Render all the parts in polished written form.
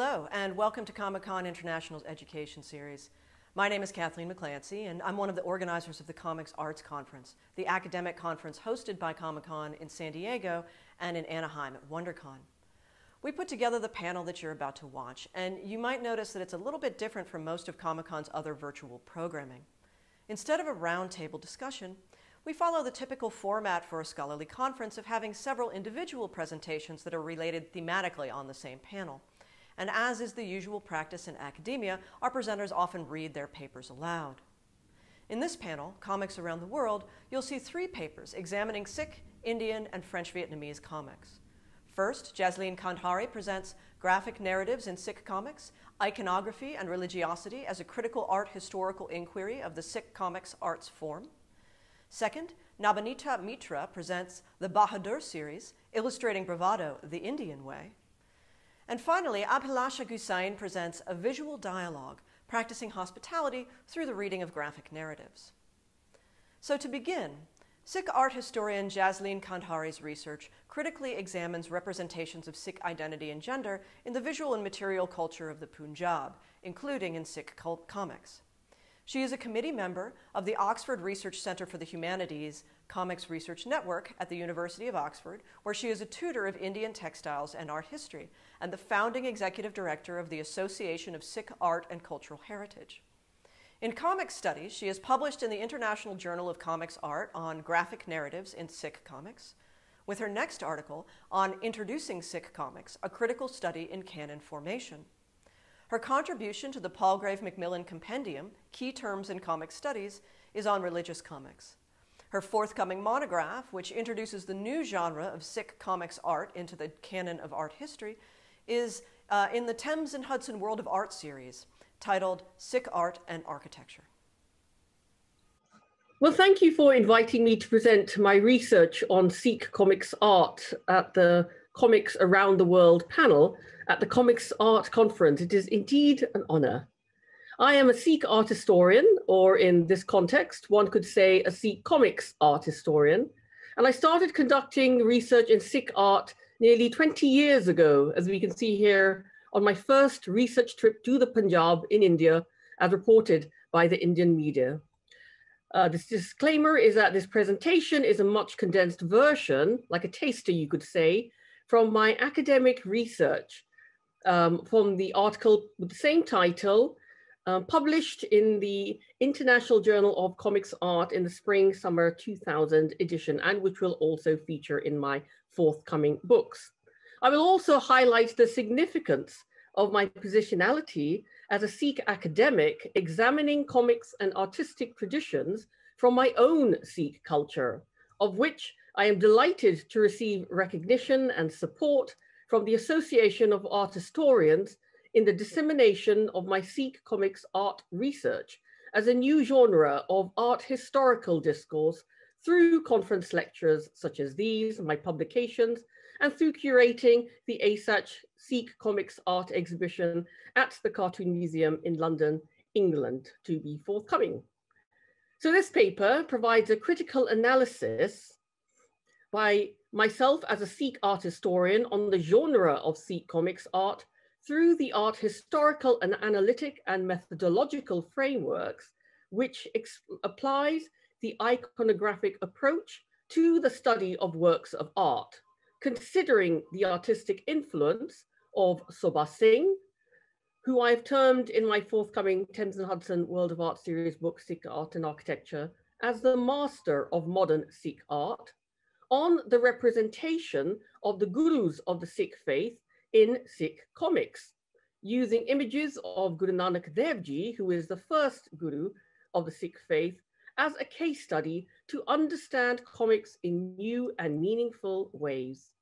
Hello, and welcome to Comic-Con International's Education Series. My name is Kathleen McClancy, and I'm one of the organizers of the Comics Arts Conference, the academic conference hosted by Comic-Con in San Diego and in Anaheim at WonderCon. We put together the panel that you're about to watch, and you might notice that it's a little bit different from most of Comic-Con's other virtual programming. Instead of a roundtable discussion, we follow the typical format for a scholarly conference of having several individual presentations that are related thematically on the same panel. And as is the usual practice in academia, our presenters often read their papers aloud. In this panel, Comics Around the World, you'll see 3 papers examining Sikh, Indian, and French Vietnamese comics. First, Jasleen Kandhari presents Graphic Narratives in Sikh Comics, Iconography and Religiosity as a Critical Art Historical Inquiry of the Sikh Comics Arts Form. Second, Nabanita Mitra presents the Bahadur series, Illustrating Bravado the Indian Way. And finally, Abhilasha Gusain presents a visual dialogue, practicing hospitality through the reading of graphic narratives. So to begin, Sikh art historian Jasleen Kandhari's research critically examines representations of Sikh identity and gender in the visual and material culture of the Punjab, including in Sikh comics. She is a committee member of the Oxford Research Centre for the Humanities Comics Research Network at the University of Oxford, where she is a tutor of Indian textiles and art history, and the founding executive director of the Association of Sikh Art and Cultural Heritage. In comic studies, she has published in the International Journal of Comics Art on graphic narratives in Sikh comics, with her next article on Introducing Sikh Comics, a critical study in canon formation. Her contribution to the Palgrave Macmillan Compendium, Key Terms in Comic Studies, is on religious comics. Her forthcoming monograph, which introduces the new genre of Sikh comics art into the canon of art history, is in the Thames and Hudson World of Art series, titled Sikh Art and Architecture. Well, thank you for inviting me to present my research on Sikh comics art at the Comics Around the World panel at the Comics Art Conference. It is indeed an honor. I am a Sikh art historian, or in this context, one could say a Sikh comics art historian. And I started conducting research in Sikh art nearly 20 years ago, as we can see here on my first research trip to the Punjab in India, as reported by the Indian media. This disclaimer is that this presentation is a much condensed version, like a taster you could say, from my academic research from the article with the same title, published in the International Journal of Comics Art in the Spring-Summer 2000 edition, and which will also feature in my forthcoming books. I will also highlight the significance of my positionality as a Sikh academic examining comics and artistic traditions from my own Sikh culture, of which I am delighted to receive recognition and support from the Association of Art Historians in the dissemination of my Sikh comics art research as a new genre of art historical discourse through conference lectures such as these, my publications, and through curating the ASACH Sikh Comics Art exhibition at the Cartoon Museum in London, England, to be forthcoming. So this paper provides a critical analysis by myself as a Sikh art historian on the genre of Sikh comics art through the art historical and analytic and methodological frameworks, which applies the iconographic approach to the study of works of art, considering the artistic influence of Sobha Singh, who I've termed in my forthcoming Thames and Hudson World of Art series book, Sikh Art and Architecture, as the master of modern Sikh art, on the representation of the gurus of the Sikh faith in Sikh comics, using images of Guru Nanak Dev Ji, who is the first guru of the Sikh faith, as a case study to understand comics in new and meaningful ways.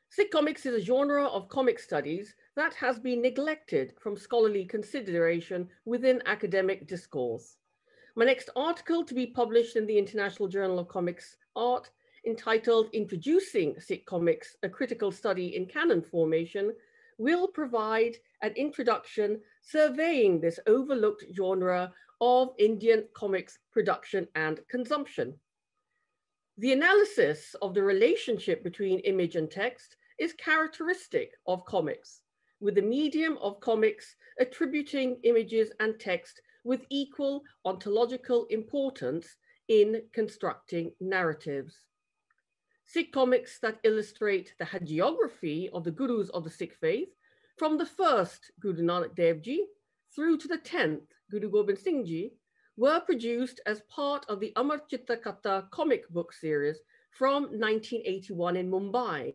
Sikh comics is a genre of comic studies that has been neglected from scholarly consideration within academic discourse. My next article to be published in the International Journal of Comics Art, entitled Introducing Sikh Comics, a Critical Study in Canon Formation, will provide an introduction surveying this overlooked genre of Indian comics production and consumption. The analysis of the relationship between image and text is characteristic of comics, with the medium of comics attributing images and text with equal ontological importance in constructing narratives. Sikh comics that illustrate the hagiography of the gurus of the Sikh faith, from the first Guru Nanak Dev Ji through to the 10th Guru Gobind Singh Ji, were produced as part of the Amar Chitta Katha comic book series from 1981 in Mumbai.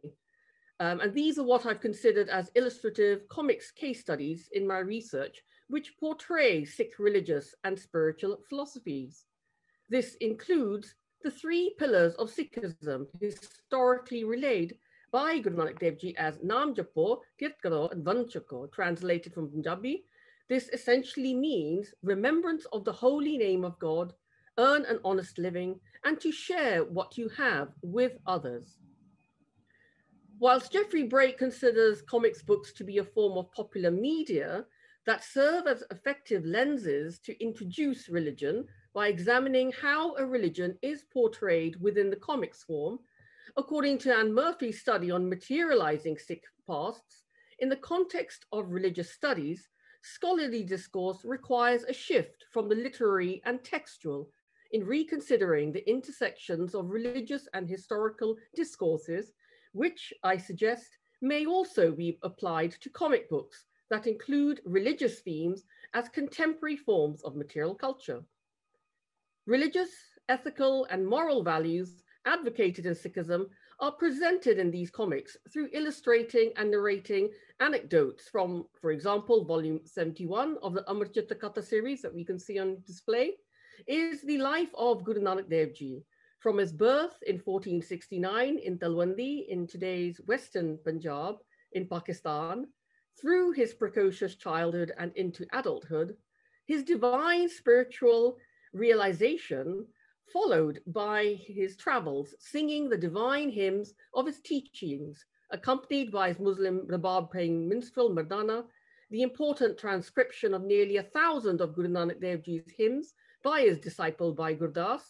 And these are what I've considered as illustrative comics case studies in my research, which portray Sikh religious and spiritual philosophies. This includes the 3 pillars of Sikhism, historically relayed by Guru Nanak Dev Ji as Naam Japo, Kirt Karo, and Vanchako, translated from Punjabi. This essentially means remembrance of the holy name of God, earn an honest living, and to share what you have with others. Whilst Geoffrey Brake considers comics books to be a form of popular media that serve as effective lenses to introduce religion by examining how a religion is portrayed within the comics form, according to Anne Murphy's study on materializing Sikh pasts, in the context of religious studies, scholarly discourse requires a shift from the literary and textual in reconsidering the intersections of religious and historical discourses, which I suggest may also be applied to comic books that include religious themes as contemporary forms of material culture. Religious, ethical, and moral values advocated in Sikhism are presented in these comics through illustrating and narrating anecdotes from, for example, volume 71 of the Amar Chitta Katha series that we can see on display, is the life of Guru Nanak Dev Ji, from his birth in 1469 in Talwandi in today's Western Punjab in Pakistan, through his precocious childhood and into adulthood, his divine spiritual realization followed by his travels, singing the divine hymns of his teachings, accompanied by his Muslim rabab-playing minstrel Mardana, the important transcription of nearly 1,000 of Guru Nanak Dev Ji's hymns by his disciple Bhai Gurdas,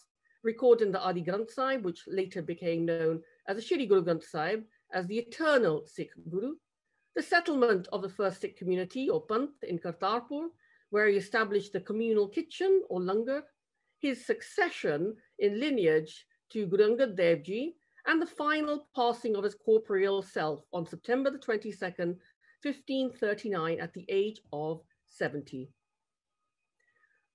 recorded in the Adi Granth Sahib, which later became known as the Shri Guru Granth Sahib, as the eternal Sikh Guru, the settlement of the first Sikh community or Panth in Kartarpur, where he established the communal kitchen or langar, his succession in lineage to Guru Angad Dev Ji, and the final passing of his corporeal self on September the 22nd, 1539 at the age of 70.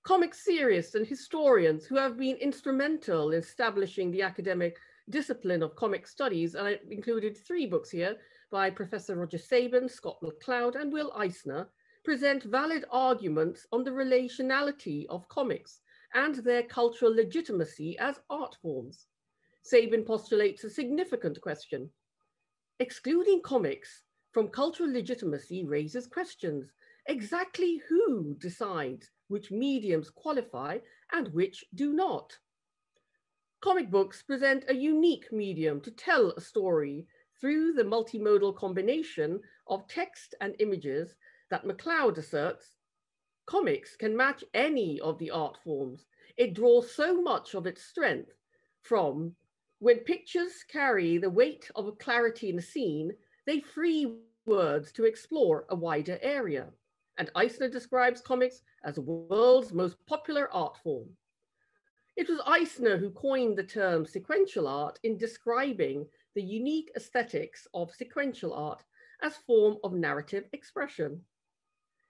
Comic theorists and historians who have been instrumental in establishing the academic discipline of comic studies, and I included 3 books here by Professor Roger Sabin, Scott McLeod, and Will Eisner, present valid arguments on the relationality of comics and their cultural legitimacy as art forms. Sabin postulates a significant question. Excluding comics from cultural legitimacy raises questions. Exactly who decides which mediums qualify and which do not? Comic books present a unique medium to tell a story through the multimodal combination of text and images that McLeod asserts. Comics can match any of the art forms. It draws so much of its strength from when pictures carry the weight of a clarity in a scene, they free words to explore a wider area. And Eisner describes comics as the world's most popular art form. It was Eisner who coined the term sequential art in describing the unique aesthetics of sequential art as form of narrative expression.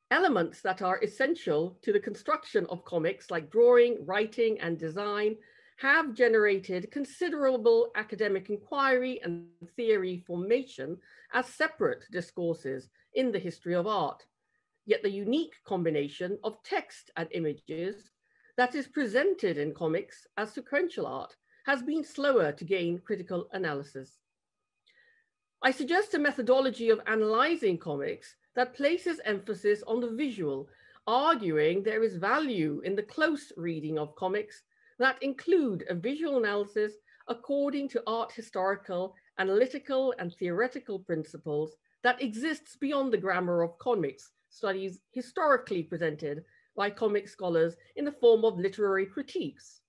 Elements that are essential to the construction of comics, like drawing, writing, and design, have generated considerable academic inquiry and theory formation as separate discourses in the history of art. Yet the unique combination of text and images that is presented in comics as sequential art has been slower to gain critical analysis. I suggest a methodology of analyzing comics that places emphasis on the visual, arguing there is value in the close reading of comics that include a visual analysis according to art historical, analytical, and theoretical principles that exists beyond the grammar of comics studies historically presented by comic scholars in the form of literary critiques.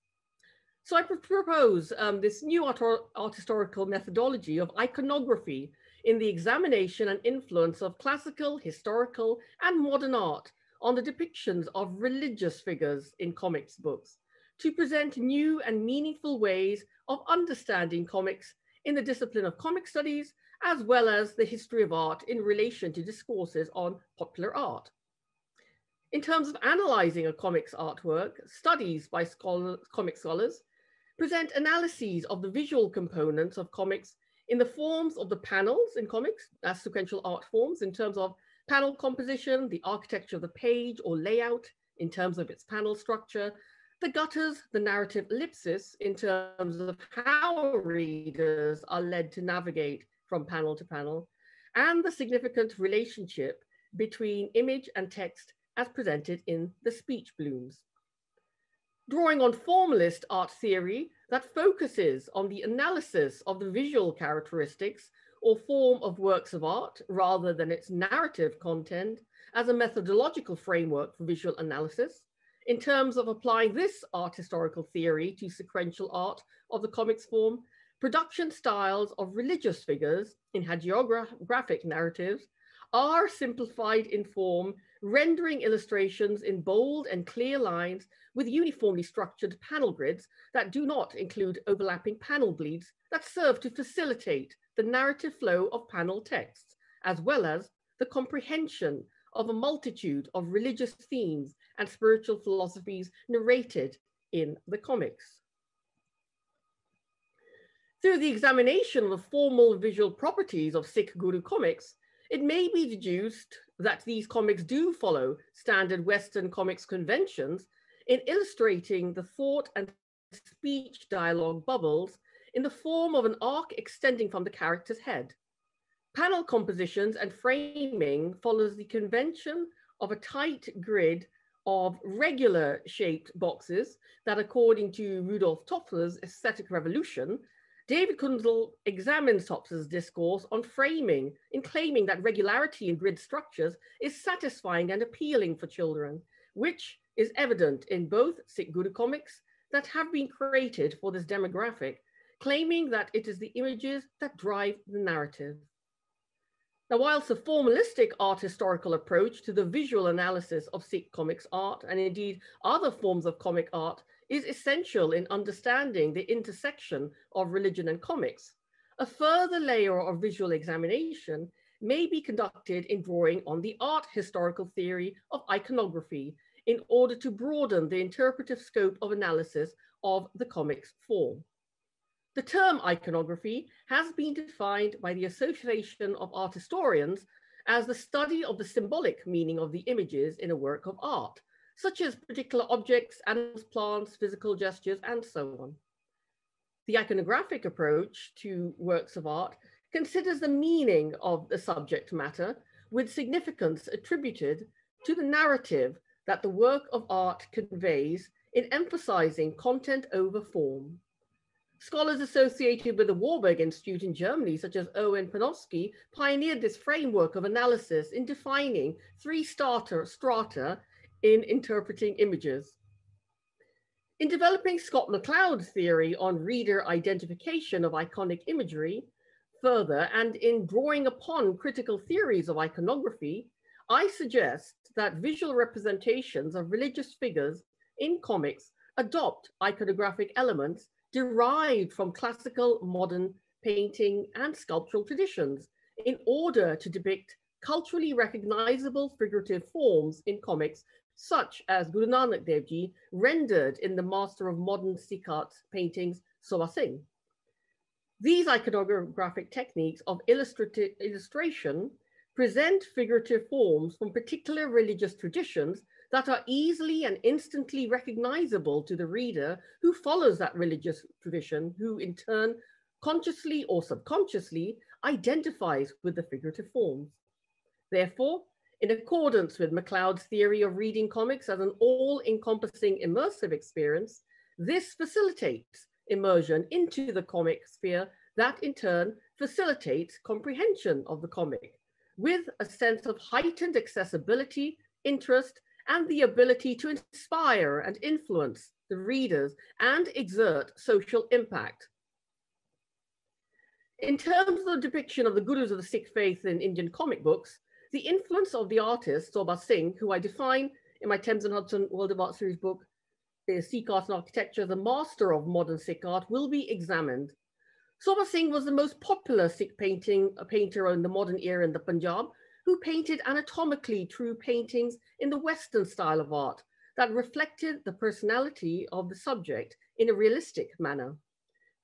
So I propose this new art historical methodology of iconography in the examination and influence of classical, historical, and modern art on the depictions of religious figures in comics books, to present new and meaningful ways of understanding comics in the discipline of comic studies, as well as the history of art in relation to discourses on popular art. In terms of analyzing a comics artwork, studies by comic scholars present analyses of the visual components of comics in the forms of the panels in comics as sequential art forms, in terms of panel composition, the architecture of the page or layout in terms of its panel structure, the gutters, the narrative ellipsis in terms of how readers are led to navigate from panel to panel, and the significant relationship between image and text as presented in the speech blooms. Drawing on formalist art theory that focuses on the analysis of the visual characteristics or form of works of art rather than its narrative content as a methodological framework for visual analysis, in terms of applying this art historical theory to sequential art of the comics form, production styles of religious figures in hagiographic narratives are simplified in form, rendering illustrations in bold and clear lines with uniformly structured panel grids that do not include overlapping panel bleeds that serve to facilitate the narrative flow of panel texts, as well as the comprehension of a multitude of religious themes and spiritual philosophies narrated in the comics. Through the examination of the formal visual properties of Sikh Guru comics, it may be deduced that these comics do follow standard Western comics conventions in illustrating the thought and speech dialogue bubbles in the form of an arc extending from the character's head. Panel compositions and framing follows the convention of a tight grid of regular shaped boxes that, according to Rudolf Toffler's aesthetic revolution, David Kundzel examines Tops's discourse on framing in claiming that regularity in grid structures is satisfying and appealing for children, which is evident in both Sikh Guru comics that have been created for this demographic, claiming that it is the images that drive the narrative. Now, whilst a formalistic art historical approach to the visual analysis of Sikh comics art, and indeed other forms of comic art, is essential in understanding the intersection of religion and comics, a further layer of visual examination may be conducted in drawing on the art historical theory of iconography in order to broaden the interpretive scope of analysis of the comics form. The term iconography has been defined by the Association of Art Historians as the study of the symbolic meaning of the images in a work of art, such as particular objects, animals, plants, physical gestures, and so on. The iconographic approach to works of art considers the meaning of the subject matter with significance attributed to the narrative that the work of art conveys in emphasizing content over form. Scholars associated with the Warburg Institute in Germany, such as Owen Panofsky, pioneered this framework of analysis in defining three strata in interpreting images. In developing Scott McCloud's theory on reader identification of iconic imagery, further, and in drawing upon critical theories of iconography, I suggest that visual representations of religious figures in comics adopt iconographic elements derived from classical, modern painting and sculptural traditions in order to depict culturally recognizable figurative forms in comics, such as Guru Nanak Dev Ji rendered in the master of modern Sikh art paintings, Sobha Singh. These iconographic techniques of illustration present figurative forms from particular religious traditions that are easily and instantly recognizable to the reader who follows that religious tradition, who in turn, consciously or subconsciously, identifies with the figurative forms. Therefore, in accordance with McCloud's theory of reading comics as an all-encompassing immersive experience, this facilitates immersion into the comic sphere that in turn facilitates comprehension of the comic with a sense of heightened accessibility, interest, and the ability to inspire and influence the readers and exert social impact. In terms of the depiction of the gurus of the Sikh faith in Indian comic books, the influence of the artist Sobha Singh, who I define in my Thames and Hudson World of Art series book, Sikh Art and Architecture, the master of modern Sikh art, will be examined. Sobha Singh was the most popular Sikh painter in the modern era in the Punjab, who painted anatomically true paintings in the Western style of art that reflected the personality of the subject in a realistic manner.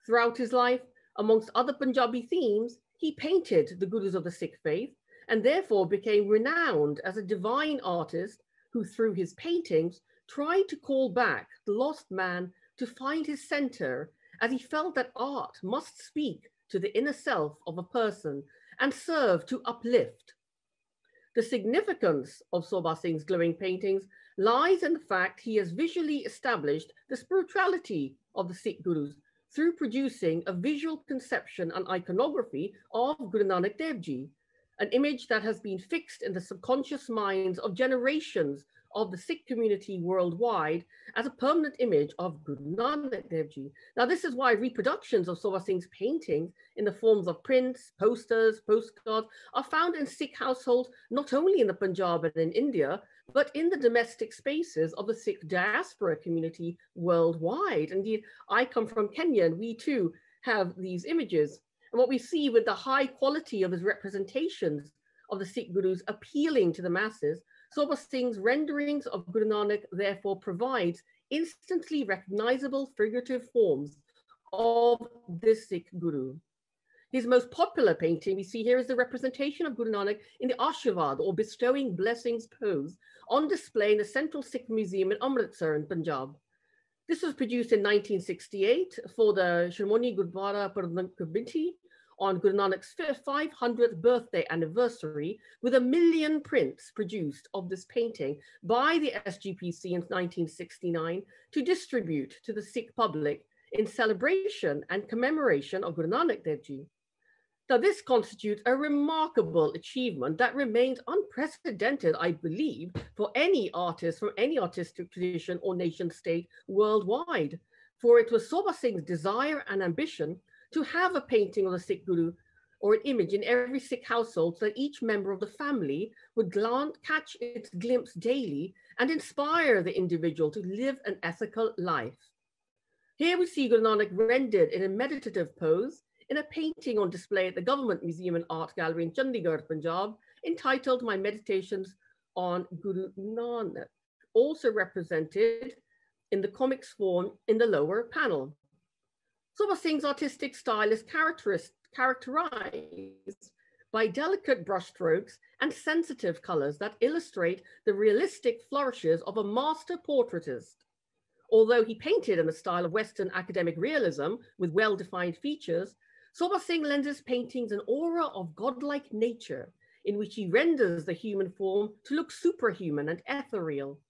Throughout his life, amongst other Punjabi themes, he painted the gurus of the Sikh faith and therefore became renowned as a divine artist who, through his paintings, tried to call back the lost man to find his center, as he felt that art must speak to the inner self of a person and serve to uplift. The significance of Sobha Singh's glowing paintings lies in the fact he has visually established the spirituality of the Sikh gurus through producing a visual conception and iconography of Guru Nanak Dev Ji, an image that has been fixed in the subconscious minds of generations of the Sikh community worldwide as a permanent image of Guru Nanak Dev Ji. Now, this is why reproductions of Sobha Singh's paintings in the forms of prints, posters, postcards are found in Sikh households, not only in the Punjab and in India, but in the domestic spaces of the Sikh diaspora community worldwide. Indeed, I come from Kenya, and we too have these images. And what we see with the high quality of his representations of the Sikh gurus appealing to the masses, Sobha Singh's renderings of Guru Nanak therefore provides instantly recognizable figurative forms of this Sikh guru. His most popular painting we see here is the representation of Guru Nanak in the Ashirvad, or bestowing blessings pose, on display in the Central Sikh Museum in Amritsar in Punjab. This was produced in 1968 for the Shrimoni Gurdwara Pradhan Committee on Guru Nanak's 500th birthday anniversary, with 1 million prints produced of this painting by the SGPC in 1969 to distribute to the Sikh public in celebration and commemoration of Guru Nanak Dev Ji. Now, this constitutes a remarkable achievement that remains unprecedented, I believe, for any artist from any artistic tradition or nation state worldwide. For it was Sobha Singh's desire and ambition to have a painting of the Sikh guru or an image in every Sikh household so that each member of the family would catch its glimpse daily and inspire the individual to live an ethical life. Here we see Guru Nanak rendered in a meditative pose in a painting on display at the Government Museum and Art Gallery in Chandigarh, Punjab, entitled My Meditations on Guru Nanak, also represented in the comics form in the lower panel. Sobha Singh's artistic style is characterized by delicate brushstrokes and sensitive colors that illustrate the realistic flourishes of a master portraitist. Although he painted in the style of Western academic realism with well-defined features, Sobha Singh lends his paintings an aura of godlike nature in which he renders the human form to look superhuman and ethereal.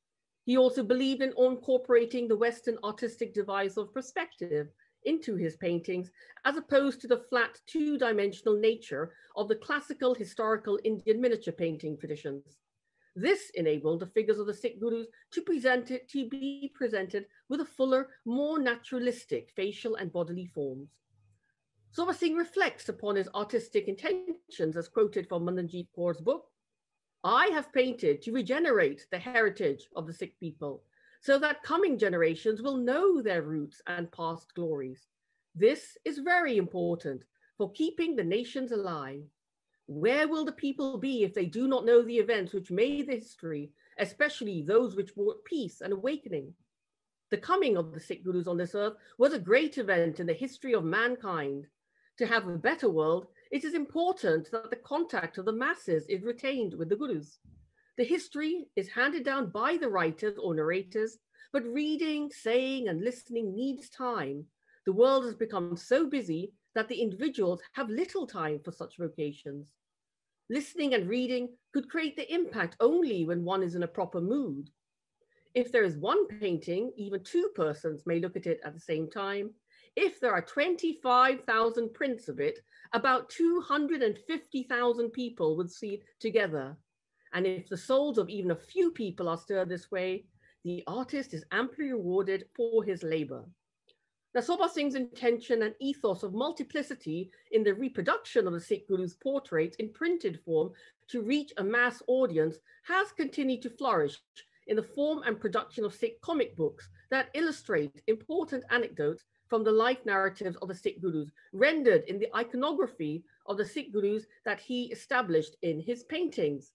He also believed in incorporating the Western artistic device of perspective into his paintings, as opposed to the flat two-dimensional nature of the classical historical Indian miniature painting traditions. This enabled the figures of the Sikh gurus to be presented with a fuller, more naturalistic facial and bodily forms. Sobha Singh reflects upon his artistic intentions as quoted from Mandanjit Kaur's book. I have painted to regenerate the heritage of the Sikh people so that coming generations will know their roots and past glories. This is very important for keeping the nations alive. Where will the people be if they do not know the events which made the history, especially those which brought peace and awakening? The coming of the Sikh gurus on this earth was a great event in the history of mankind. To have a better world, it is important that the contact of the masses is retained with the gurus. The history is handed down by the writers or narrators, but reading, saying, and listening needs time. The world has become so busy that the individuals have little time for such vocations. Listening and reading could create the impact only when one is in a proper mood. If there is one painting, even two persons may look at it at the same time. If there are 25,000 prints of it, about 250,000 people would see it together. And if the souls of even a few people are stirred this way, the artist is amply rewarded for his labor. Now, Sobha Singh's intention and ethos of multiplicity in the reproduction of the Sikh Guru's portraits in printed form to reach a mass audience has continued to flourish in the form and production of Sikh comic books that illustrate important anecdotes from the life narratives of the Sikh Gurus, rendered in the iconography of the Sikh Gurus that he established in his paintings.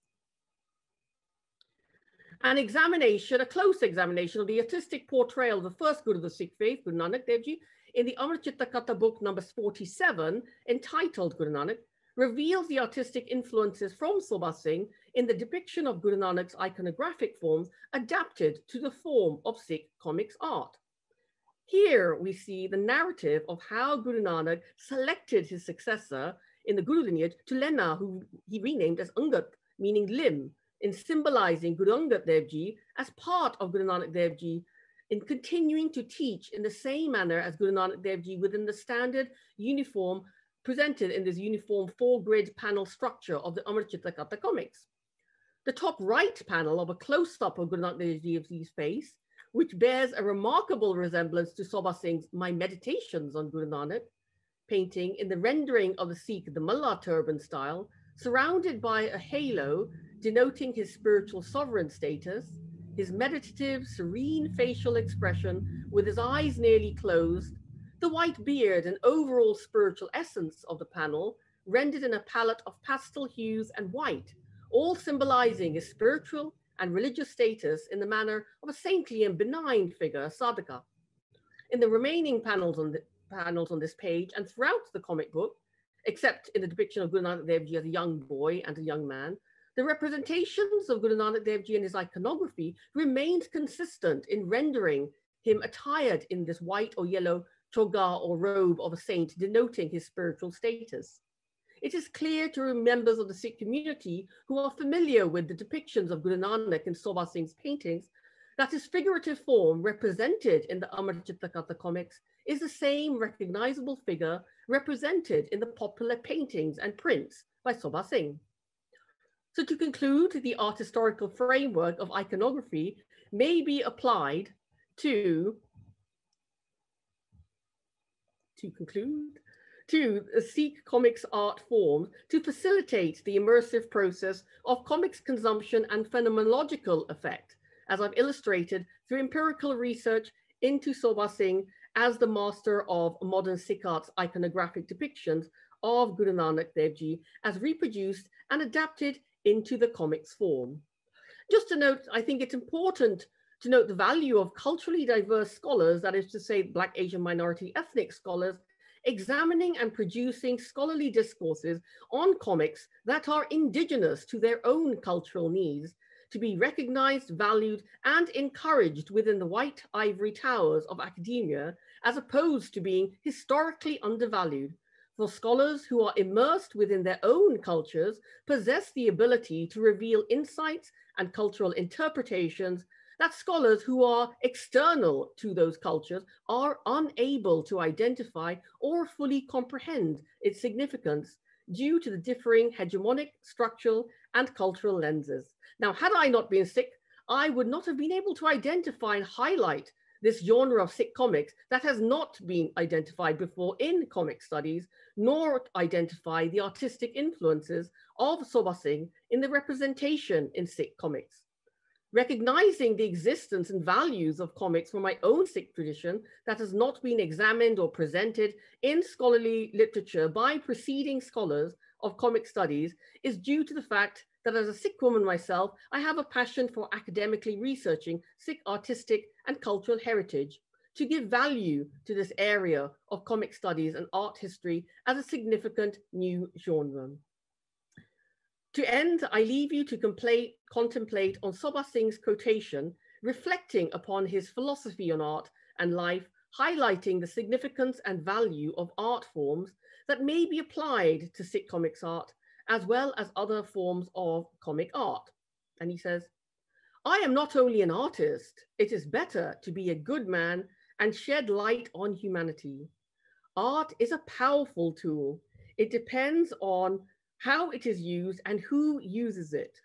A close examination of the artistic portrayal of the first Guru of the Sikh faith, Guru Nanak Dev Ji, in the Amritchitta Katha book number 47, entitled Guru Nanak, reveals the artistic influences from Sobha Singh in the depiction of Guru Nanak's iconographic forms adapted to the form of Sikh comics art. Here we see the narrative of how Guru Nanak selected his successor in the Guru lineage, Tulena, who he renamed as Angat, meaning limb, in symbolizing Guru Angad Dev Ji as part of Guru Nanak Dev Ji, in continuing to teach in the same manner as Guru Nanak Dev Ji within the standard uniform presented in this uniform 4-grid panel structure of the Amritchitta Katha comics. The top right panel of a close-up of Guru Nanak Dev Ji's face, which bears a remarkable resemblance to Sobha Singh's My Meditations on Guru Nanak painting in the rendering of the Sikh, the Mullah turban style, surrounded by a halo denoting his spiritual sovereign status, his meditative, serene facial expression with his eyes nearly closed, the white beard and overall spiritual essence of the panel rendered in a palette of pastel hues and white, all symbolizing his spiritual and religious status in the manner of a saintly and benign figure, sadhaka. In the remaining panels on this page and throughout the comic book, except in the depiction of Guru Nanak Dev Ji as a young boy and a young man, the representations of Guru Nanak Dev Ji and his iconography remained consistent in rendering him attired in this white or yellow choga or robe of a saint, denoting his spiritual status. It is clear to members of the Sikh community who are familiar with the depictions of Guru Nanak in Sobha Singh's paintings that his figurative form represented in the Amritchitta Katha comics is the same recognizable figure represented in the popular paintings and prints by Sobha Singh. So to conclude, the art historical framework of iconography may be applied to Sikh comics art forms to facilitate the immersive process of comics consumption and phenomenological effect, as I've illustrated through empirical research into Sobha Singh as the master of modern Sikh art's iconographic depictions of Guru Nanak Dev Ji as reproduced and adapted into the comics form. Just to note, I think it's important to note the value of culturally diverse scholars, that is to say, Black, Asian, minority, ethnic scholars, examining and producing scholarly discourses on comics that are indigenous to their own cultural needs, to be recognized, valued, and encouraged within the white ivory towers of academia, as opposed to being historically undervalued. For scholars who are immersed within their own cultures possess the ability to reveal insights and cultural interpretations that scholars who are external to those cultures are unable to identify or fully comprehend its significance due to the differing hegemonic, structural, and cultural lenses. Now, had I not been Sikh, I would not have been able to identify and highlight this genre of Sikh comics that has not been identified before in comic studies, nor identify the artistic influences of Sobha Singh in the representation in Sikh comics. Recognizing the existence and values of comics from my own Sikh tradition that has not been examined or presented in scholarly literature by preceding scholars of comic studies is due to the fact that as a Sikh woman myself, I have a passion for academically researching Sikh artistic and cultural heritage to give value to this area of comic studies and art history as a significant new genre. To end, I leave you to contemplate on Sobha Singh's quotation, reflecting upon his philosophy on art and life, highlighting the significance and value of art forms that may be applied to Sikh comics art, as well as other forms of comic art. And he says, I am not only an artist, it is better to be a good man and shed light on humanity. Art is a powerful tool. It depends on how it is used and who uses it.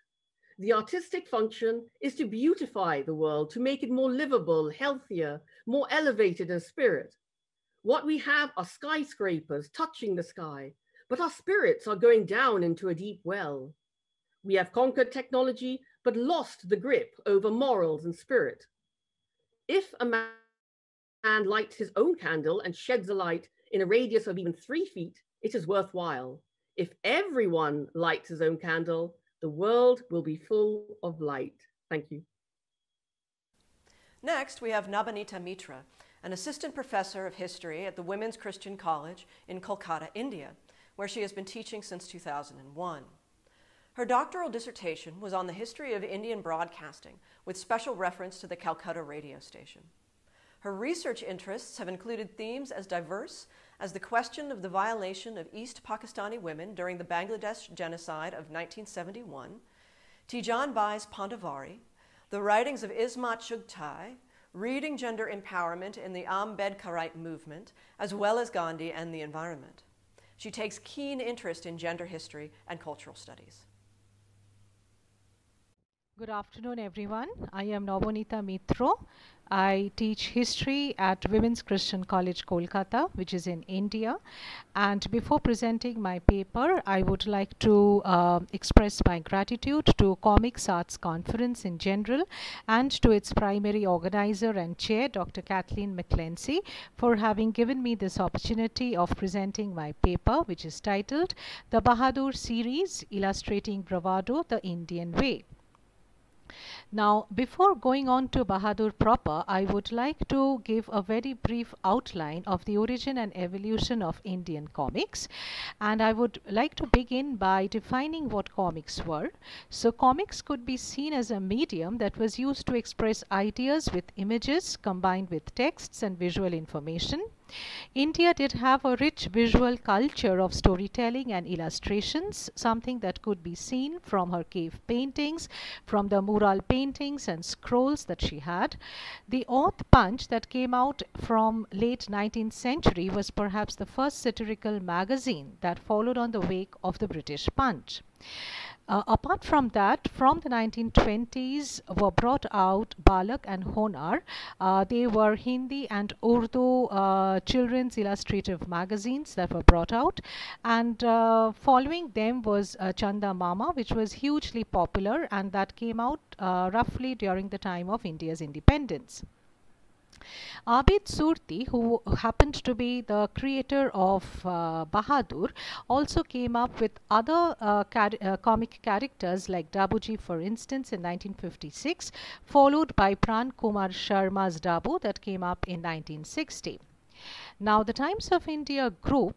The artistic function is to beautify the world, to make it more livable, healthier, more elevated in spirit. What we have are skyscrapers touching the sky, but our spirits are going down into a deep well. We have conquered technology, but lost the grip over morals and spirit. If a man lights his own candle and sheds a light in a radius of even 3 feet, it is worthwhile. If everyone lights his own candle, the world will be full of light. Thank you. Next, we have Nabanita Mitra, an assistant professor of history at the Women's Christian College in Kolkata, India, where she has been teaching since 2001. Her doctoral dissertation was on the history of Indian broadcasting, with special reference to the Calcutta radio station. Her research interests have included themes as diverse as the question of the violation of East Pakistani women during the Bangladesh genocide of 1971, Tijan Bai's Pandavari, the writings of Ismat Chugtai, reading gender empowerment in the Ambedkarite movement, as well as Gandhi and the environment. She takes keen interest in gender history and cultural studies. Good afternoon, everyone. I am Nabanita Mitra. I teach history at Women's Christian College, Kolkata, which is in India. And before presenting my paper, I would like to express my gratitude to Comics Arts Conference in general and to its primary organizer and chair, Dr. Jasleen Kandhari, for having given me this opportunity of presenting my paper, which is titled The Bahadur Series, Illustrating Bravado the Indian Way. Now, before going on to Bahadur proper, I would like to give a very brief outline of the origin and evolution of Indian comics. And I would like to begin by defining what comics were. So, comics could be seen as a medium that was used to express ideas with images combined with texts and visual information. India did have a rich visual culture of storytelling and illustrations, something that could be seen from her cave paintings, from the mural paintings and scrolls that she had. The Auth Punch that came out from late 19th century was perhaps the first satirical magazine that followed on the wake of the British Punch. Apart from that, from the 1920s were brought out Balak and Honar. They were Hindi and Urdu children's illustrative magazines that were brought out. And following them was Chanda Mama, which was hugely popular, and that came out roughly during the time of India's independence. Abid Surti, who happened to be the creator of Bahadur, also came up with other comic characters like Dabuji, for instance, in 1956, followed by Pran Kumar Sharma's Dabu that came up in 1960. Now, the Times of India group,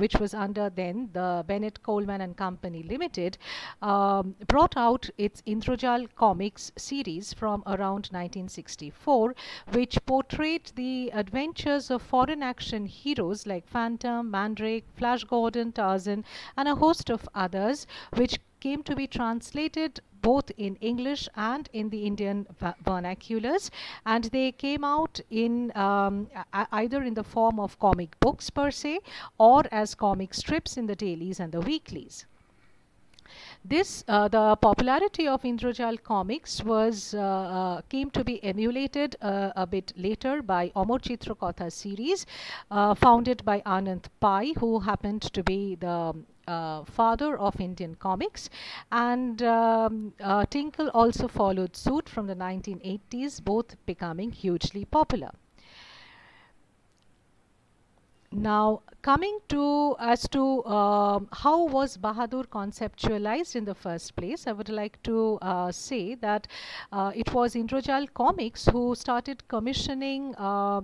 which was under then the Bennett Coleman and Company Limited, brought out its Indrajal comics series from around 1964, which portrayed the adventures of foreign action heroes like Phantom, Mandrake, Flash Gordon, Tarzan, and a host of others, which came to be translated both in English and in the Indian vernaculars, and they came out in either in the form of comic books per se or as comic strips in the dailies and the weeklies. The popularity of Indrajal comics was came to be emulated a bit later by Amar Chitrakatha series, founded by Anand Pai, who happened to be the father of Indian comics, and Tinkle also followed suit from the 1980s, both becoming hugely popular. Now, coming to how was Bahadur conceptualized in the first place, I would like to say that it was Indrajal Comics who started commissioning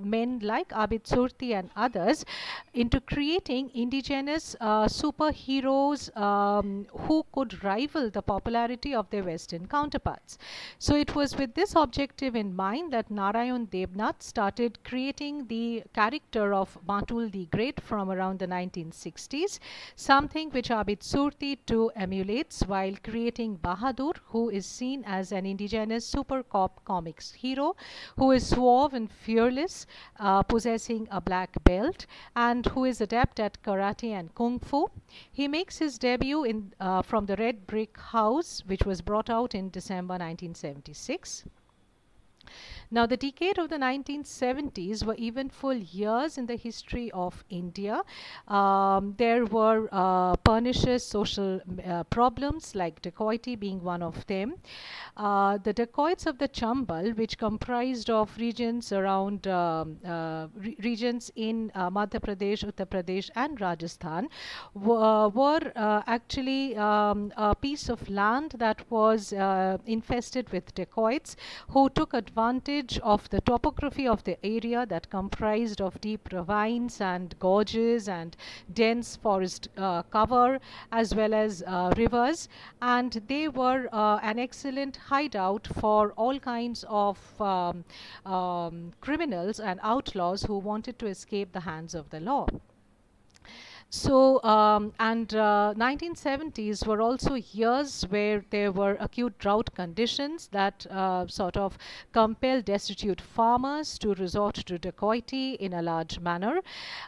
men like Abid Surti and others into creating indigenous superheroes who could rival the popularity of their Western counterparts. So it was with this objective in mind that Narayan Debnath started creating the character of Matul the Great from around the 1960s, something which Abid Surti too emulates while creating Bahadur, who is seen as an indigenous super cop comics hero who is suave and fearless, possessing a black belt, and who is adept at karate and kung fu. He makes his debut in from the Red Brick House, which was brought out in December 1976. Now, the decade of the 1970s were eventful years in the history of India. There were pernicious social problems, like dacoity being one of them. The dacoits of the Chambal, which comprised of regions around regions in Madhya Pradesh, Uttar Pradesh, and Rajasthan, were actually a piece of land that was infested with dacoits who took advantage of the topography of the area that comprised of deep ravines and gorges and dense forest cover, as well as rivers, and they were an excellent hideout for all kinds of criminals and outlaws who wanted to escape the hands of the law. So, 1970s were also years where there were acute drought conditions that sort of compelled destitute farmers to resort to dacoity in a large manner.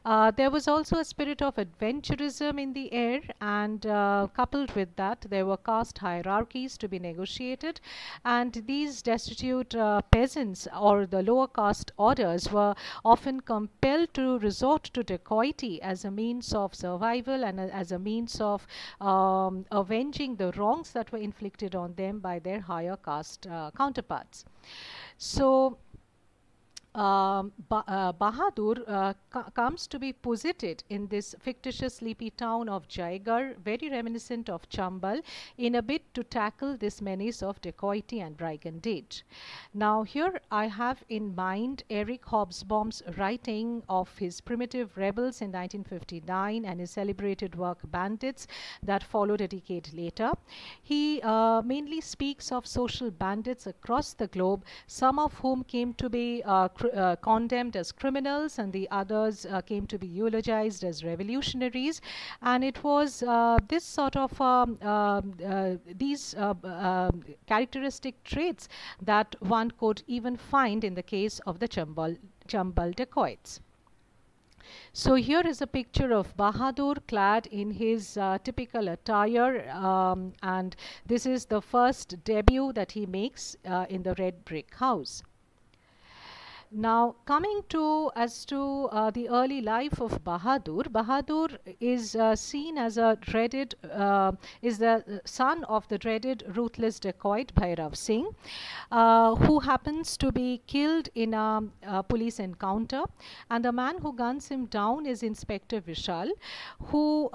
There was also a spirit of adventurism in the air, and coupled with that, there were caste hierarchies to be negotiated, and these destitute peasants or the lower caste orders were often compelled to resort to dacoity as a means of survival and as a means of avenging the wrongs that were inflicted on them by their higher caste counterparts. So, Bahadur comes to be posited in this fictitious sleepy town of Jaigarh, very reminiscent of Chambal, in a bid to tackle this menace of dacoity and brigandage. Now, here I have in mind Eric Hobsbawm's writing of his Primitive Rebels in 1959 and his celebrated work Bandits that followed a decade later. He mainly speaks of social bandits across the globe, some of whom came to be condemned as criminals, and the others came to be eulogized as revolutionaries. And it was this sort of these characteristic traits that one could even find in the case of the Chambal dacoits. So here is a picture of Bahadur clad in his typical attire, and this is the first debut that he makes in the red brick house. Now, coming to the early life of Bahadur, Bahadur is seen as a dreaded, is the son of the dreaded ruthless dacoit Bhairav Singh, who happens to be killed in a police encounter, and the man who guns him down is Inspector Vishal, who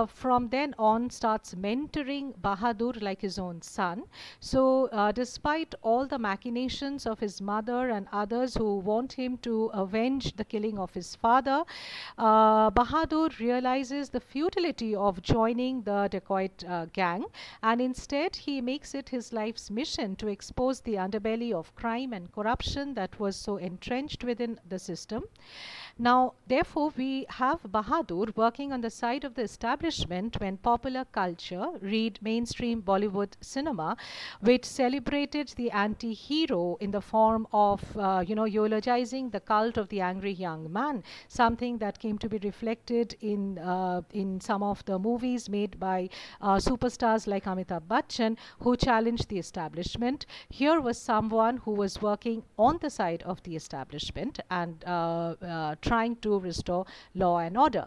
from then on starts mentoring Bahadur like his own son. So, despite all the machinations of his mother and others who want him to avenge the killing of his father, Bahadur realizes the futility of joining the dacoit gang, and instead he makes it his life's mission to expose the underbelly of crime and corruption that was so entrenched within the system. Now, therefore, we have Bahadur working on the side of the establishment when popular culture, read mainstream Bollywood cinema, which celebrated the anti-hero in the form of, eulogizing the cult of the angry young man, something that came to be reflected in some of the movies made by superstars like Amitabh Bachchan, who challenged the establishment. Here was someone who was working on the side of the establishment and trying to restore law and order.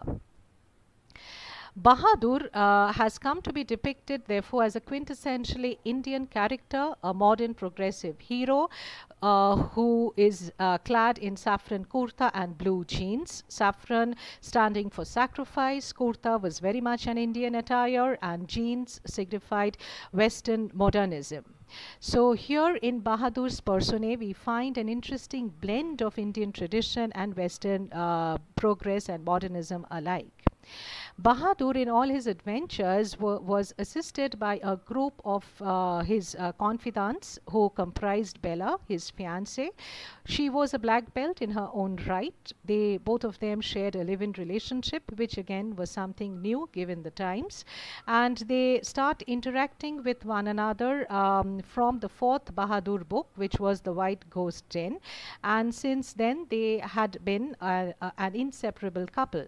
Bahadur has come to be depicted, therefore, as a quintessentially Indian character, a modern progressive hero who is clad in saffron kurta and blue jeans. Saffron standing for sacrifice, kurta was very much an Indian attire, and jeans signified Western modernism. So here in Bahadur's personae, we find an interesting blend of Indian tradition and Western progress and modernism alike. Bahadur, in all his adventures, was assisted by a group of his confidants who comprised Bella, his fiancée. She was a black belt in her own right. Both of them shared a live-in relationship, which again was something new given the times. And they start interacting with one another from the fourth Bahadur book, which was The White Ghost Den. And since then, they had been an inseparable couple.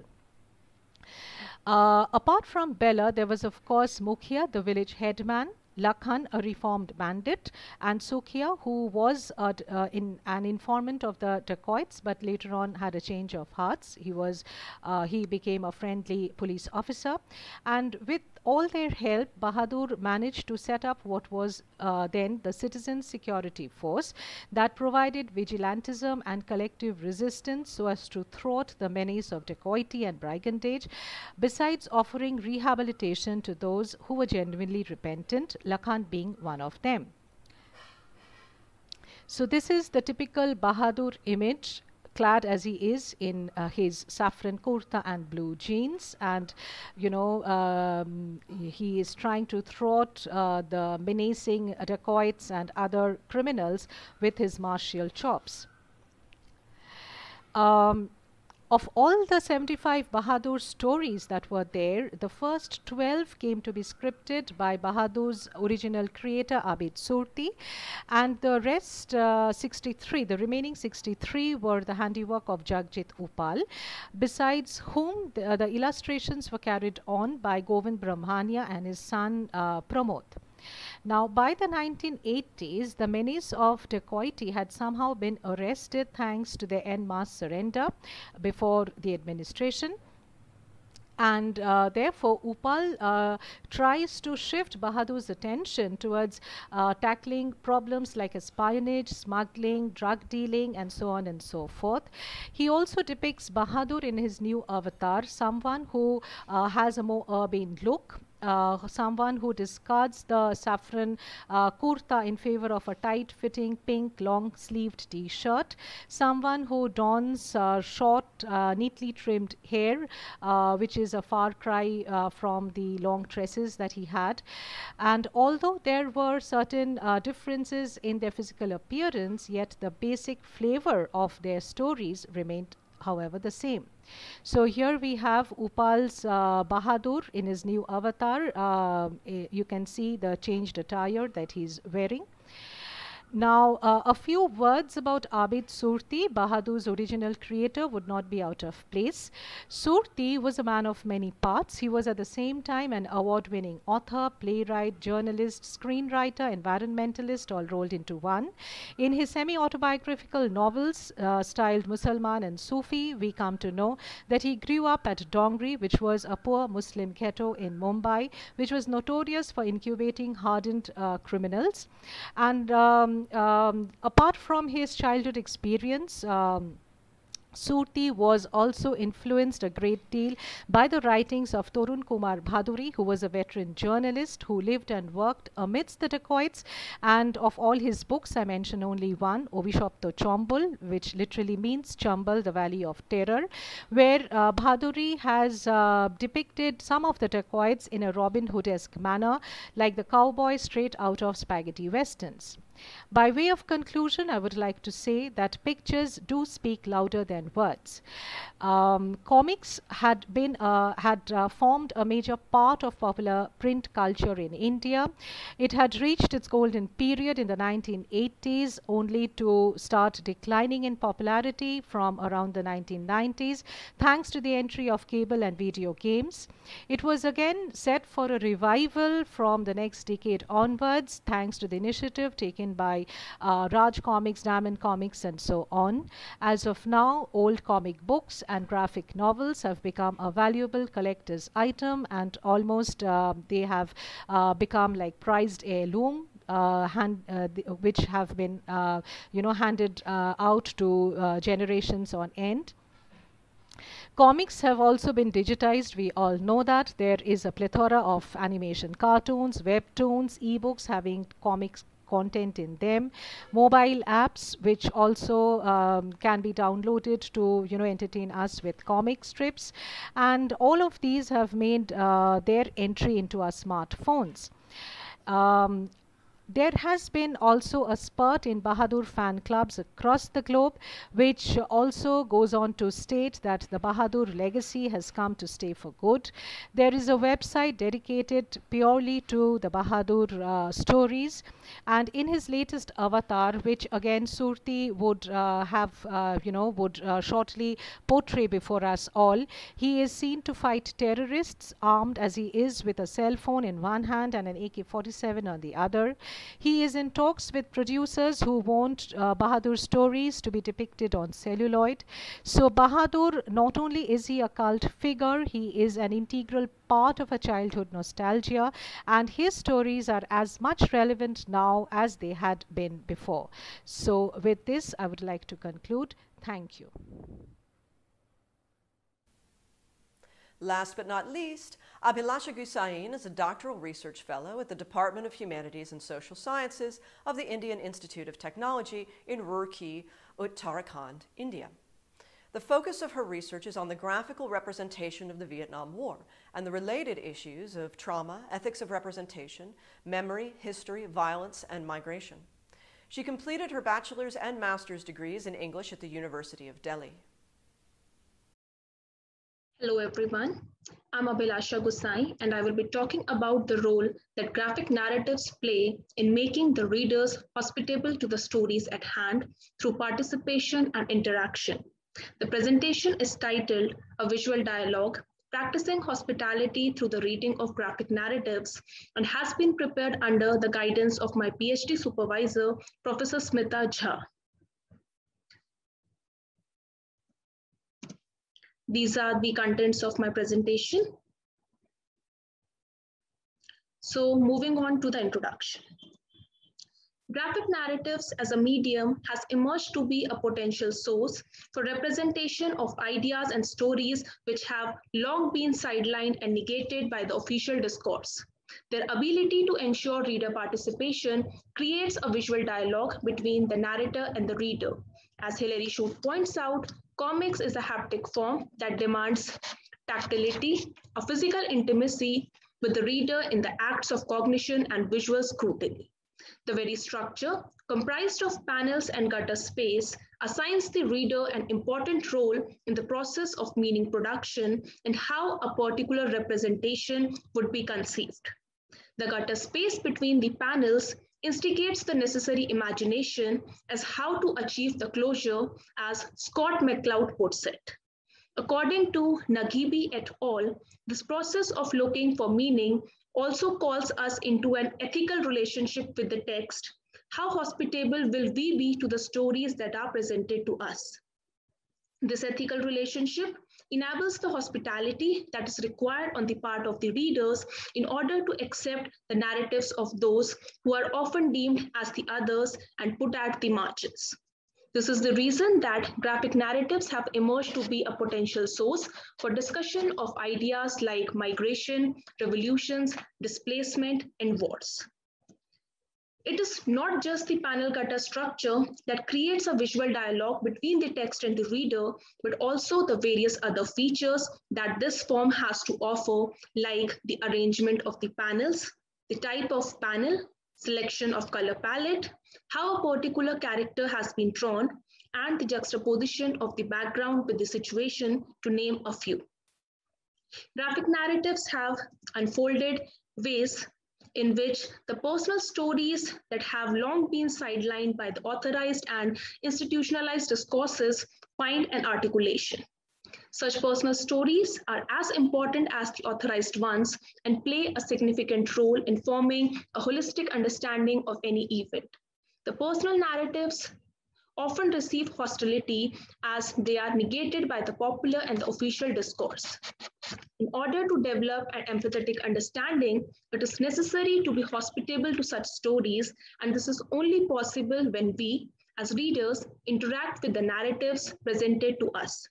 Apart from Bella, there was of course Mukhya, the village headman, Lakhan, a reformed bandit, and Sukhia, who was an informant of the dacoits, but later on had a change of hearts. He became a friendly police officer, and with all their help, Bahadur managed to set up what was then the Citizen Security Force that provided vigilantism and collective resistance so as to thwart the menace of dacoity and brigandage, besides offering rehabilitation to those who were genuinely repentant, Lakhan being one of them. So this is the typical Bahadur image, clad as he is in his saffron kurta and blue jeans, and he is trying to thwart the menacing dacoits and other criminals with his martial chops. Of all the 75 Bahadur stories that were there, the first 12 came to be scripted by Bahadur's original creator Abid Surti, and the rest 63, the remaining 63 were the handiwork of Jagjit Upal, besides whom the illustrations were carried on by Govind Brahmania and his son Pramod. Now, by the 1980s, the menace of dacoity had somehow been arrested thanks to the en masse surrender before the administration. And therefore, Upal tries to shift Bahadur's attention towards tackling problems like espionage, smuggling, drug dealing, and so on and so forth. He also depicts Bahadur in his new avatar, someone who has a more urban look, someone who discards the saffron kurta in favor of a tight-fitting pink long-sleeved t-shirt, someone who dons short, neatly trimmed hair, which is a far cry from the long tresses that he had. And although there were certain differences in their physical appearance, yet the basic flavor of their stories remained, however, the same. So here we have Upal's Bahadur in his new avatar. You can see the changed attire that he's wearing. Now, a few words about Abid Surti, Bahadur's original creator, would not be out of place. Surti was a man of many parts. He was at the same time an award-winning author, playwright, journalist, screenwriter, environmentalist, all rolled into one. In his semi-autobiographical novels, styled Musalman and Sufi, we come to know that he grew up at Dongri, which was a poor Muslim ghetto in Mumbai, which was notorious for incubating hardened criminals. And apart from his childhood experience, Surti was also influenced a great deal by the writings of Torun Kumar Bhaduri, who was a veteran journalist who lived and worked amidst the dacoits. And of all his books, I mention only one, Obishopto Chombul, which literally means Chambal, the Valley of Terror, where Bhaduri has depicted some of the dacoits in a Robin Hood-esque manner, like the cowboy straight out of spaghetti westerns. By way of conclusion, I would like to say that pictures do speak louder than words. Comics had formed a major part of popular print culture in India. It had reached its golden period in the 1980s, only to start declining in popularity from around the 1990s, thanks to the entry of cable and video games. It was again set for a revival from the next decade onwards, thanks to the initiative taken by Raj Comics, Diamond Comics, and so on. As of now, old comic books and graphic novels have become a valuable collector's item, and almost they have become like prized heirloom, which have been handed out to generations on end. Comics have also been digitized. We all know that. There is a plethora of animation cartoons, webtoons, ebooks having comics content in them, mobile apps which also can be downloaded to entertain us with comic strips, and all of these have made their entry into our smartphones. There has been also a spurt in Bahadur fan clubs across the globe, which also goes on to state that the Bahadur legacy has come to stay for good. There is a website dedicated purely to the Bahadur stories, and in his latest avatar, which again Surti would would shortly portray before us all, he is seen to fight terrorists armed as he is with a cell phone in one hand and an AK-47 on the other. He is in talks with producers who want Bahadur stories to be depicted on celluloid. So Bahadur, not only is he a cult figure, he is an integral part of a childhood nostalgia, and his stories are as much relevant now as they had been before. So with this, I would like to conclude. Thank you. Last but not least, Abhilasha Gusain is a doctoral research fellow at the Department of Humanities and Social Sciences of the Indian Institute of Technology in Roorkee, Uttarakhand, India. The focus of her research is on the graphical representation of the Vietnam War and the related issues of trauma, ethics of representation, memory, history, violence, and migration. She completed her bachelor's and master's degrees in English at the University of Delhi. Hello everyone, I'm Abilasha Gusain and I will be talking about the role that graphic narratives play in making the readers hospitable to the stories at hand through participation and interaction. The presentation is titled A Visual Dialogue, Practicing Hospitality Through the Reading of Graphic Narratives, and has been prepared under the guidance of my PhD supervisor, Professor Smita Jha. These are the contents of my presentation. So moving on to the introduction. Graphic narratives as a medium has emerged to be a potential source for representation of ideas and stories which have long been sidelined and negated by the official discourse. Their ability to ensure reader participation creates a visual dialogue between the narrator and the reader. As Hilary Shute points out, comics is a haptic form that demands tactility, a physical intimacy with the reader in the acts of cognition and visual scrutiny. The very structure, comprised of panels and gutter space, assigns the reader an important role in the process of meaning production and how a particular representation would be conceived. The gutter space between the panels instigates the necessary imagination as how to achieve the closure, as Scott McCloud puts it. According to Nagibi et al., this process of looking for meaning also calls us into an ethical relationship with the text. How hospitable will we be to the stories that are presented to us? This ethical relationship enables the hospitality that is required on the part of the readers in order to accept the narratives of those who are often deemed as the others and put at the margins. This is the reason that graphic narratives have emerged to be a potential source for discussion of ideas like migration, revolutions, displacement, and wars. It is not just the panel gutter structure that creates a visual dialogue between the text and the reader, but also the various other features that this form has to offer, like the arrangement of the panels, the type of panel, selection of color palette, how a particular character has been drawn, and the juxtaposition of the background with the situation, to name a few. Graphic narratives have unfolded ways in which the personal stories that have long been sidelined by the authorized and institutionalized discourses find an articulation. Such personal stories are as important as the authorized ones and play a significant role in forming a holistic understanding of any event. The personal narratives often receive hostility as they are negated by the popular and the official discourse. In order to develop an empathetic understanding, it is necessary to be hospitable to such stories, and this is only possible when we, as readers, interact with the narratives presented to us.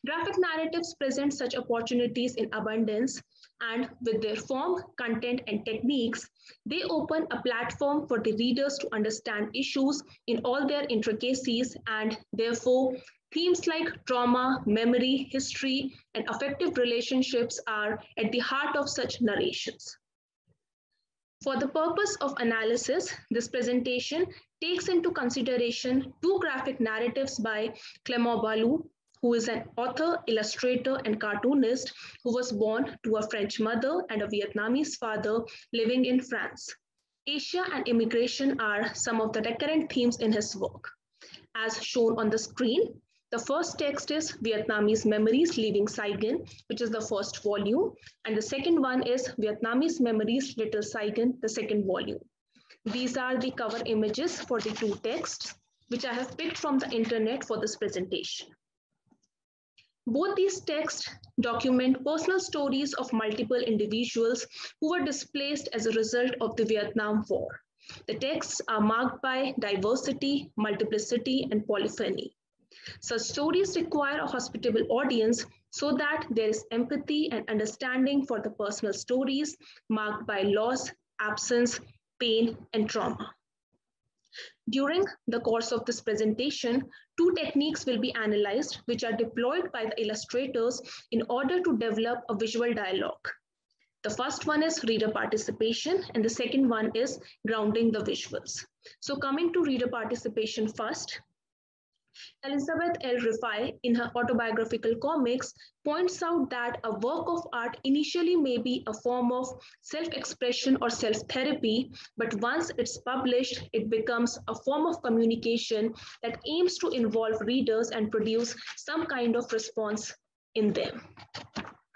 Graphic narratives present such opportunities in abundance, and with their form, content, and techniques, they open a platform for the readers to understand issues in all their intricacies, and therefore, themes like trauma, memory, history, and affective relationships are at the heart of such narrations. For the purpose of analysis, this presentation takes into consideration two graphic narratives by Clemobalu, who is an author, illustrator, and cartoonist who was born to a French mother and a Vietnamese father living in France. Asia and immigration are some of the recurrent themes in his work. As shown on the screen, the first text is Vietnamese Memories Leaving Saigon, which is the first volume, and the second one is Vietnamese Memories Little Saigon, the second volume. These are the cover images for the two texts, which I have picked from the internet for this presentation. Both these texts document personal stories of multiple individuals who were displaced as a result of the Vietnam War. The texts are marked by diversity, multiplicity, and polyphony. Such stories require a hospitable audience so that there is empathy and understanding for the personal stories marked by loss, absence, pain, and trauma. During the course of this presentation, two techniques will be analyzed, which are deployed by the illustrators in order to develop a visual dialogue. The first one is reader participation, and the second one is grounding the visuals. So coming to reader participation first, Elizabeth L. Rifai, in her autobiographical comics, points out that a work of art initially may be a form of self-expression or self-therapy, but once it's published, it becomes a form of communication that aims to involve readers and produce some kind of response in them.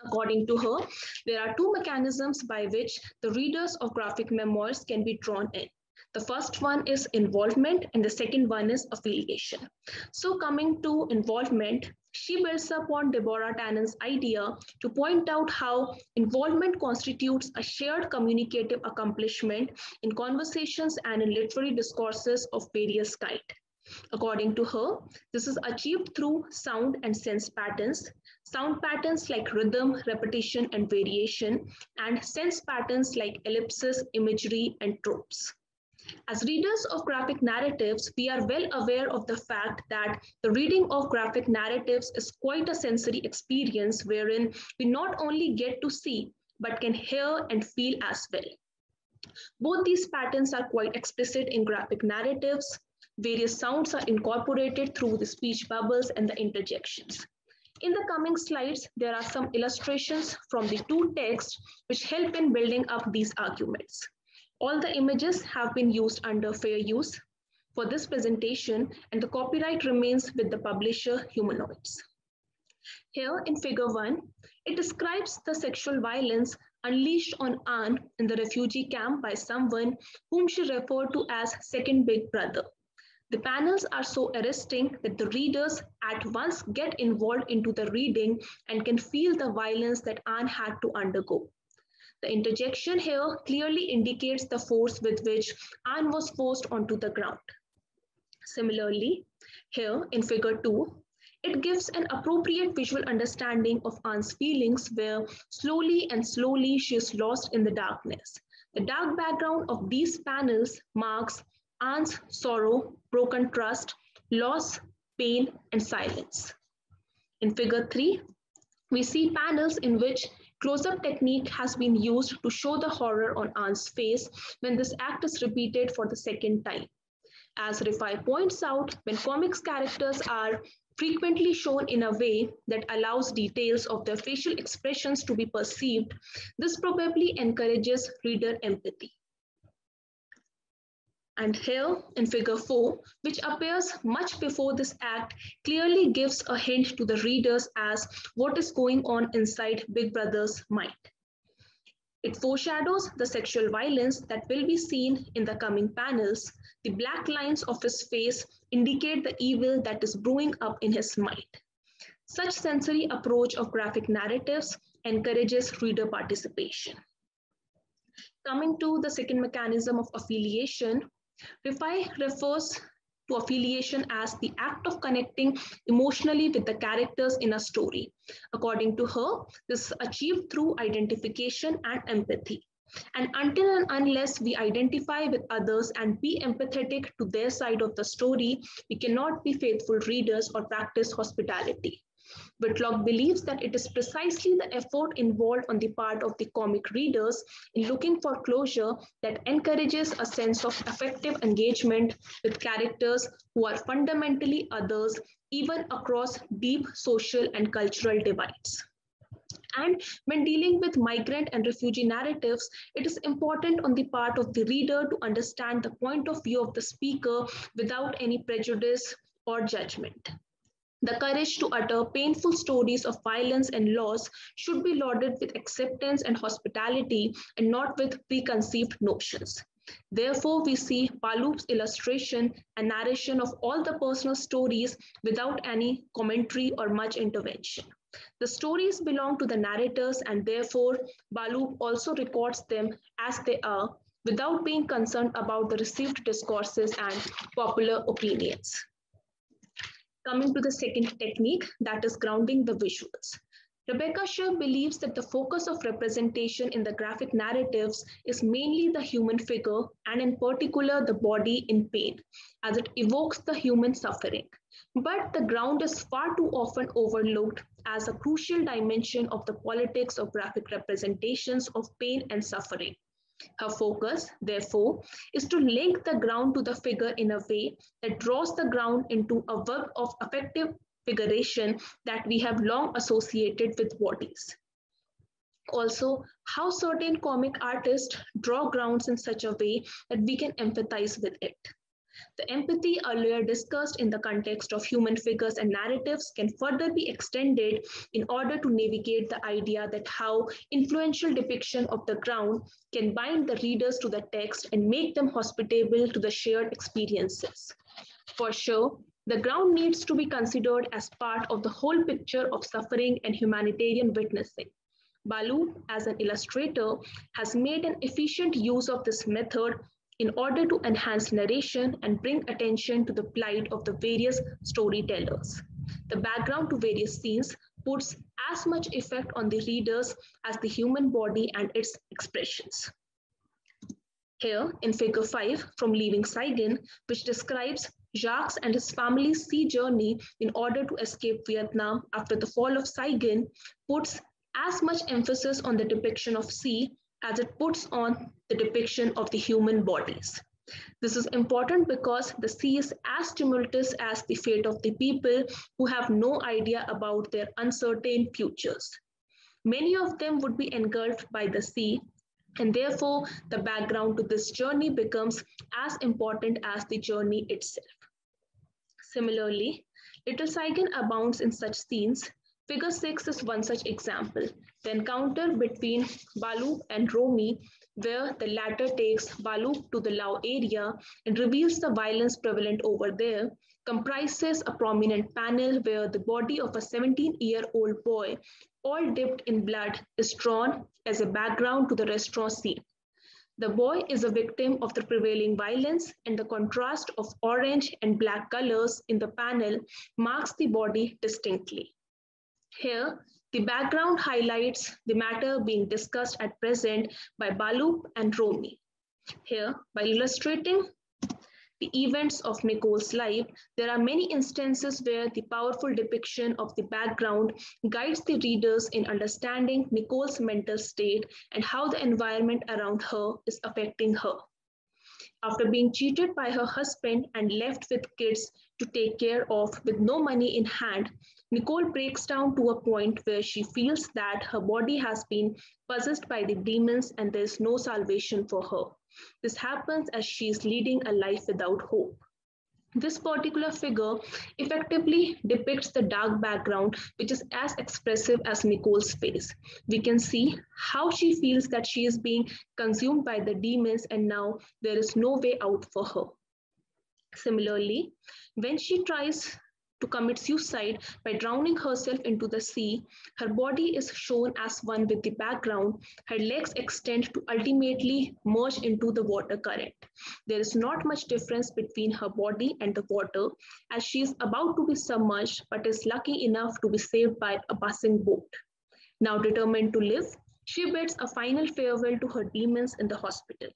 According to her, there are two mechanisms by which the readers of graphic memoirs can be drawn in. The first one is involvement and the second one is affiliation. So coming to involvement, she builds upon Deborah Tannen's idea to point out how involvement constitutes a shared communicative accomplishment in conversations and in literary discourses of various kinds. According to her, this is achieved through sound and sense patterns like rhythm, repetition, and variation, and sense patterns like ellipsis, imagery, and tropes. As readers of graphic narratives, we are well aware of the fact that the reading of graphic narratives is quite a sensory experience wherein we not only get to see, but can hear and feel as well. Both these patterns are quite explicit in graphic narratives. Various sounds are incorporated through the speech bubbles and the interjections. In the coming slides, there are some illustrations from the two texts which help in building up these arguments. All the images have been used under fair use for this presentation, and the copyright remains with the publisher Humanoids. Here in figure 1, it describes the sexual violence unleashed on Anne in the refugee camp by someone whom she referred to as second big brother. The panels are so arresting that the readers at once get involved into the reading and can feel the violence that Anne had to undergo. The interjection here clearly indicates the force with which Anne was forced onto the ground. Similarly, here in figure 2, it gives an appropriate visual understanding of Anne's feelings where slowly she is lost in the darkness. The dark background of these panels marks Anne's sorrow, broken trust, loss, pain, and silence. In figure 3, we see panels in which close-up technique has been used to show the horror on Anne's face when this act is repeated for the second time. As Rifai points out, when comics characters are frequently shown in a way that allows details of their facial expressions to be perceived, this probably encourages reader empathy. And here in figure 4, which appears much before this act, clearly gives a hint to the readers as what is going on inside Big Brother's mind. It foreshadows the sexual violence that will be seen in the coming panels. The black lines of his face indicate the evil that is brewing up in his mind. Such sensory approach of graphic narratives encourages reader participation. Coming to the second mechanism of affiliation, Rifai refers to affiliation as the act of connecting emotionally with the characters in a story. According to her, this is achieved through identification and empathy. And until and unless we identify with others and be empathetic to their side of the story, we cannot be faithful readers or practice hospitality. Whitlock believes that it is precisely the effort involved on the part of the comic readers in looking for closure that encourages a sense of affective engagement with characters who are fundamentally others, even across deep social and cultural divides. And when dealing with migrant and refugee narratives, it is important on the part of the reader to understand the point of view of the speaker without any prejudice or judgment. The courage to utter painful stories of violence and loss should be lauded with acceptance and hospitality and not with preconceived notions. Therefore, we see Baloup's illustration and narration of all the personal stories without any commentary or much intervention. The stories belong to the narrators, and therefore Baloup also records them as they are without being concerned about the received discourses and popular opinions. Coming to the second technique, that is grounding the visuals. Rebecca Sher believes that the focus of representation in the graphic narratives is mainly the human figure and in particular the body in pain, as it evokes the human suffering. But the ground is far too often overlooked as a crucial dimension of the politics of graphic representations of pain and suffering. Her focus, therefore, is to link the ground to the figure in a way that draws the ground into a web of affective figuration that we have long associated with bodies. Also, how certain comic artists draw grounds in such a way that we can empathize with it. The empathy earlier discussed in the context of human figures and narratives can further be extended in order to navigate the idea that how influential depiction of the ground can bind the readers to the text and make them hospitable to the shared experiences. For sure, the ground needs to be considered as part of the whole picture of suffering and humanitarian witnessing. Baloup, as an illustrator, has made an efficient use of this method in order to enhance narration and bring attention to the plight of the various storytellers. The background to various scenes puts as much effect on the readers as the human body and its expressions. Here, in Figure 5 from Leaving Saigon, which describes Jacques and his family's sea journey in order to escape Vietnam after the fall of Saigon, puts as much emphasis on the depiction of sea as it puts on the depiction of the human bodies. This is important because the sea is as tumultuous as the fate of the people who have no idea about their uncertain futures. Many of them would be engulfed by the sea, and therefore the background to this journey becomes as important as the journey itself. Similarly, Little Saigon abounds in such scenes. Figure 6 is one such example. The encounter between Baloup and Romy, where the latter takes Baloup to the Lao area and reveals the violence prevalent over there, comprises a prominent panel where the body of a 17-year-old boy, all dipped in blood, is drawn as a background to the restaurant scene. The boy is a victim of the prevailing violence, and the contrast of orange and black colors in the panel marks the body distinctly. Here, the background highlights the matter being discussed at present by Baloup and Romy. Here, by illustrating the events of Nicole's life, there are many instances where the powerful depiction of the background guides the readers in understanding Nicole's mental state and how the environment around her is affecting her. After being cheated by her husband and left with kids to take care of with no money in hand, Nicole breaks down to a point where she feels that her body has been possessed by the demons and there is no salvation for her. This happens as she is leading a life without hope. This particular figure effectively depicts the dark background, which is as expressive as Nicole's face. We can see how she feels that she is being consumed by the demons and now there is no way out for her. Similarly, when she tries to commit suicide by drowning herself into the sea, her body is shown as one with the background. Her legs extend to ultimately merge into the water current. There is not much difference between her body and the water, as she is about to be submerged but is lucky enough to be saved by a passing boat. Now determined to live, she bids a final farewell to her demons in the hospital.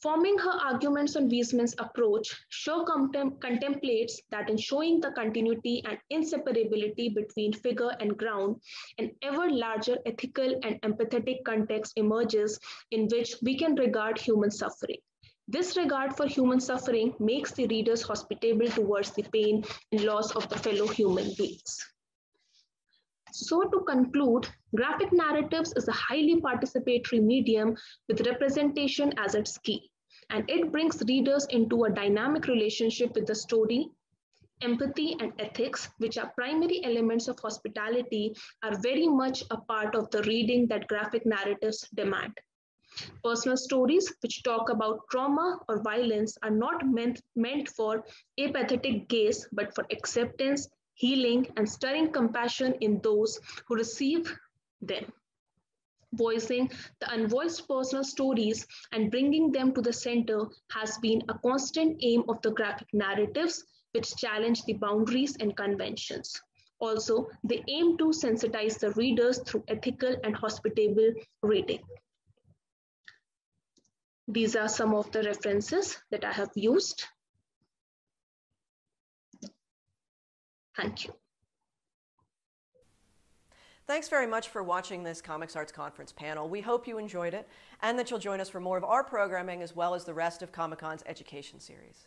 Forming her arguments on Wiseman's approach, Shaw contemplates that in showing the continuity and inseparability between figure and ground, an ever larger ethical and empathetic context emerges in which we can regard human suffering. This regard for human suffering makes the readers hospitable towards the pain and loss of the fellow human beings. So to conclude, graphic narratives is a highly participatory medium with representation as its key, and it brings readers into a dynamic relationship with the story. Empathy and ethics, which are primary elements of hospitality, are very much a part of the reading that graphic narratives demand. Personal stories which talk about trauma or violence are not meant for apathetic gaze, but for acceptance, healing, and stirring compassion in those who receive them. Voicing the unvoiced personal stories and bringing them to the center has been a constant aim of the graphic narratives, which challenge the boundaries and conventions. Also, they aim to sensitize the readers through ethical and hospitable reading. These are some of the references that I have used. Thank you. Thanks very much for watching this Comics Arts Conference panel. We hope you enjoyed it and that you'll join us for more of our programming as well as the rest of Comic-Con's education series.